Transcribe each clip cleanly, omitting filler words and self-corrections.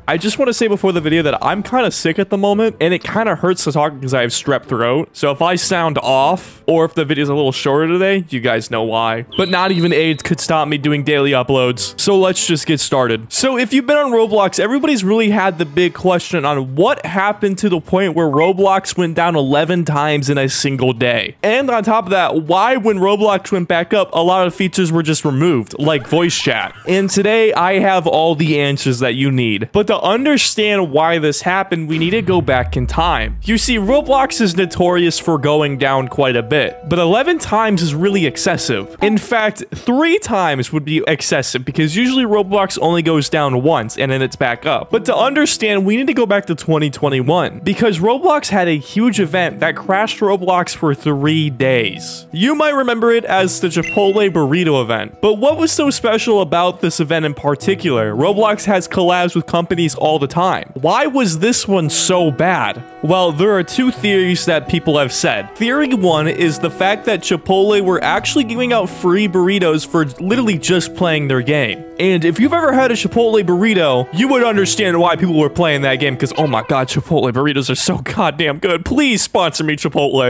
I just want to say before the video that I'm kind of sick at the moment, and it kind of hurts to talk because I have strep throat. So if I sound off, or if the video's a little shorter today, you guys know why. But not even AIDS could stop me doing daily uploads. So let's just get started. So if you've been on Roblox, everybody's really had the big question on what happened to the point where Roblox went down 11 times in a single day. And on top of that, why when Roblox went back up, a lot of features were just removed, like voice chat. And today I have all the answers that you need. But to understand why this happened, we need to go back in time. You see, Roblox is notorious for going down quite a bit, but 11 times is really excessive. In fact, 3 times would be excessive because usually Roblox only goes down once and then it's back up. But to understand, we need to go back to 2021 because Roblox had a huge event that crashed Roblox for 3 days. You might remember it as the Chipotle burrito event, but what was so special about this event in particular? Roblox has collabs with companies all the time. Why was this one so bad? Well, there are 2 theories that people have said. Theory 1 is the fact that Chipotle were actually giving out free burritos for literally just playing their game. And if you've ever had a Chipotle burrito, you would understand why people were playing that game because, oh my god, Chipotle burritos are so goddamn good. Please sponsor me, Chipotle.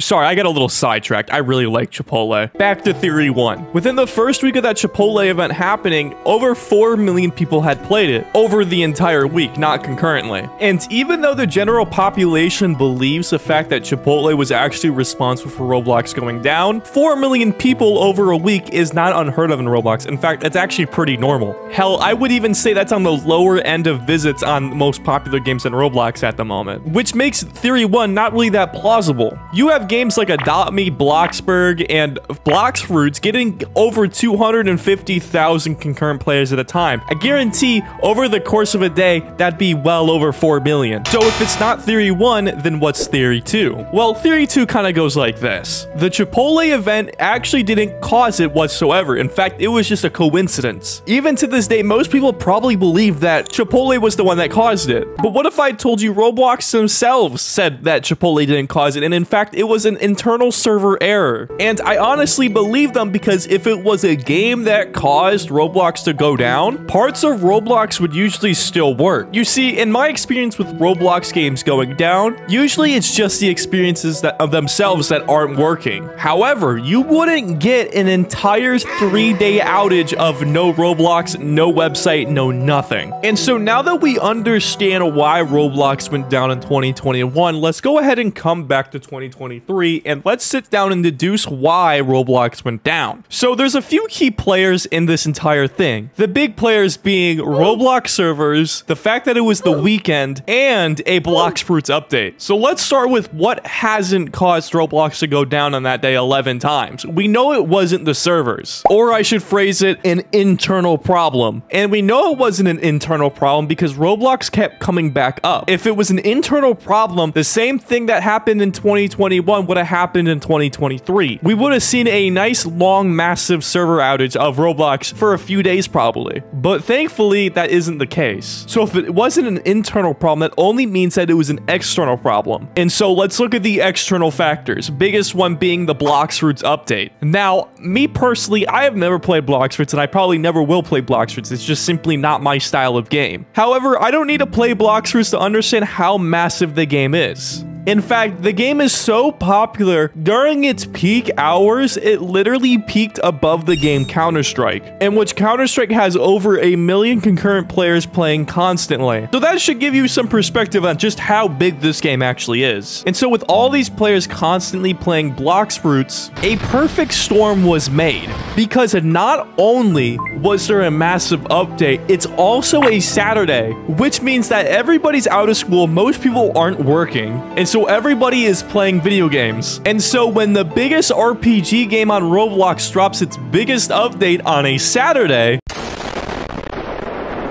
Sorry, I got a little sidetracked. I really like Chipotle. Back to theory 1. Within the first week of that Chipotle event happening, over 4 million people had played it over the entire week, not concurrently. And even though the general population believes the fact that Chipotle was actually responsible for Roblox going down, 4 million people over a week is not unheard of in Roblox. In fact, it's actually pretty normal. Hell, I would even say that's on the lower end of visits on most popular games in Roblox at the moment, which makes theory 1 not really that plausible. You have games like Adopt Me, Bloxburg, and Bloxfruits getting over 250,000 concurrent players at a time. I guarantee over the course of a day, that'd be well over 4 million. So if it's not theory 1, then what's theory 2? Well, theory 2 kind of goes like this. The Chipotle event actually didn't cause it whatsoever. In fact, it was just a coincidence. Even to this day, most people probably believe that Chipotle was the one that caused it. But what if I told you Roblox themselves said that Chipotle didn't cause it, and in fact, it was an internal server error? And I honestly believe them because if it was a game that caused Roblox to go down, parts of Roblox would usually still work. You see, in my experience with Roblox games going down, usually it's just the experiences of themselves that aren't working. However, you wouldn't get an entire 3-day outage of no Roblox, no website, no nothing. And so now that we understand why Roblox went down in 2021, let's go ahead and come back to 2023 and let's sit down and deduce why Roblox went down. So there's a few key players in this entire thing. The big players being Roblox servers, the fact that it was the weekend, and a Bloxfruits update. So let's start with what hasn't caused Roblox to go down on that day 11 times. We know it wasn't the servers, or I should phrase it, an internal problem. And we know it wasn't an internal problem because Roblox kept coming back up. If it was an internal problem, the same thing that happened in 2021 would have happened in 2023. We would have seen a nice, long, massive server outage of Roblox for a few days probably. But thankfully, that isn't the case. So if it wasn't an internal problem, that only means that it was an external problem. And so let's look at the external factors. Biggest one being the Bloxfruits update. Now, me personally, I have never played Bloxfruits and I probably never will play Bloxfruits. It's just simply not my style of game. However, I don't need to play Bloxfruits to understand how massive the game is. In fact, the game is so popular, during its peak hours, it literally peaked above the game Counter-Strike, in which Counter-Strike has over 1 million concurrent players playing constantly. So that should give you some perspective on just how big this game actually is. And so with all these players constantly playing Bloxfruits, a perfect storm was made, because not only was there a massive update, it's also a Saturday, which means that everybody's out of school, most people aren't working, and so everybody is playing video games. And so when the biggest RPG game on Roblox drops its biggest update on a Saturday,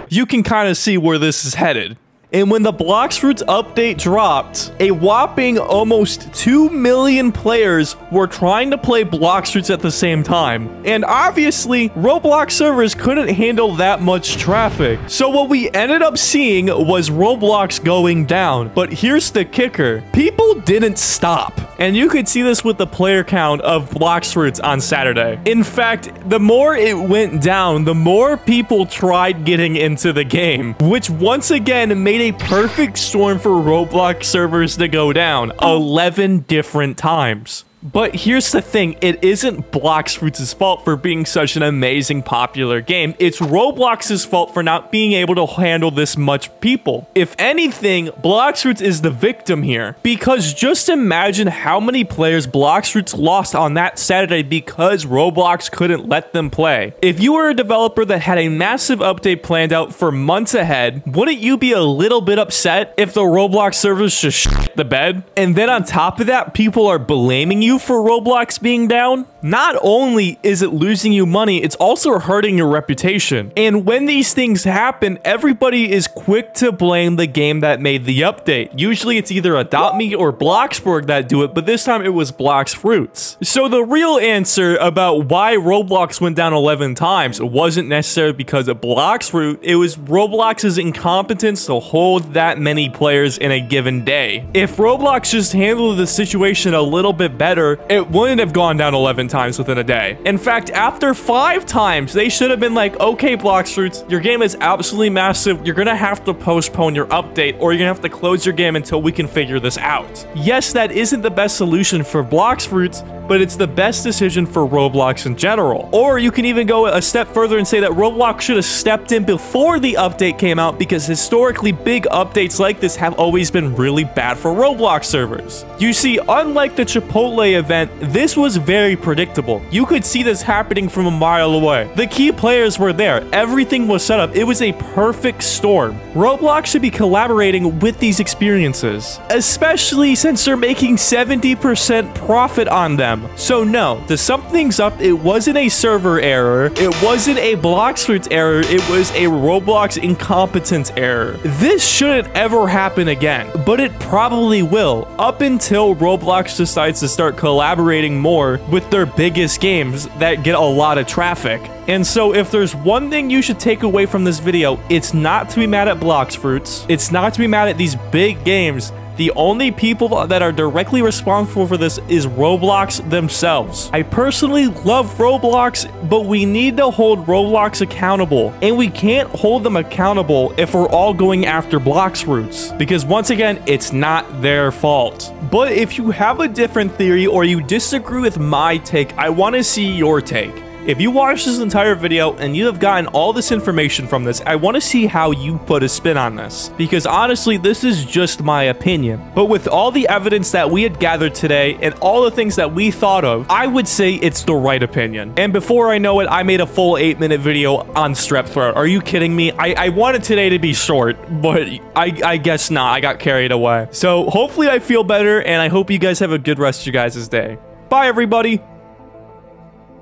you can kind of see where this is headed. And when the Blox Fruits update dropped, a whopping almost 2 million players were trying to play Blox Fruits at the same time. And obviously, Roblox servers couldn't handle that much traffic. So what we ended up seeing was Roblox going down. But here's the kicker. People didn't stop. And you could see this with the player count of Blox Fruits on Saturday. In fact, the more it went down, the more people tried getting into the game, which once again made a perfect storm for Roblox servers to go down 11 different times. But here's the thing, it isn't Blox Fruits' fault for being such an amazing popular game. It's Roblox's fault for not being able to handle this much people. If anything, Blox Fruits is the victim here. Because just imagine how many players Blox Fruits lost on that Saturday because Roblox couldn't let them play. If you were a developer that had a massive update planned out for months ahead, wouldn't you be a little bit upset if the Roblox servers just shit the bed? And then on top of that, people are blaming you for Roblox being down? Not only is it losing you money, it's also hurting your reputation. And when these things happen, everybody is quick to blame the game that made the update. Usually it's either Adopt Me or Bloxburg that do it, but this time it was Blox Fruits. So the real answer about why Roblox went down 11 times wasn't necessarily because of Blox Fruit, it was Roblox's incompetence to hold that many players in a given day. If Roblox just handled the situation a little bit better, it wouldn't have gone down 11 times within a day. In fact, after 5 times, they should have been like, okay, Blox Fruits, your game is absolutely massive. You're gonna have to postpone your update, or you're gonna have to close your game until we can figure this out. Yes, that isn't the best solution for Blox Fruits, but it's the best decision for Roblox in general. Or you can even go a step further and say that Roblox should have stepped in before the update came out, because historically big updates like this have always been really bad for Roblox servers. You see, unlike the Chipotle event, this was very predictable. You could see this happening from a mile away. The key players were there. Everything was set up. It was a perfect storm. Roblox should be collaborating with these experiences, especially since they're making 70% profit on them. So no, to sum things up, it wasn't a server error, it wasn't a Blox Fruits error, it was a Roblox incompetence error. This shouldn't ever happen again, but it probably will, up until Roblox decides to start collaborating more with their biggest games that get a lot of traffic. And so if there's one thing you should take away from this video, it's not to be mad at Blox Fruits, it's not to be mad at these big games. The only people that are directly responsible for this is Roblox themselves. I personally love Roblox, but we need to hold Roblox accountable. And we can't hold them accountable if we're all going after Blox Fruits, because once again, it's not their fault. But if you have a different theory or you disagree with my take, I want to see your take. If you watched this entire video and you have gotten all this information from this, I want to see how you put a spin on this. Because honestly, this is just my opinion. But with all the evidence that we had gathered today and all the things that we thought of, I would say it's the right opinion. And before I know it, I made a full 8-minute video on strep throat. Are you kidding me? I wanted today to be short, but I guess not. I got carried away. So hopefully I feel better, and I hope you guys have a good rest of your guys' day. Bye, everybody.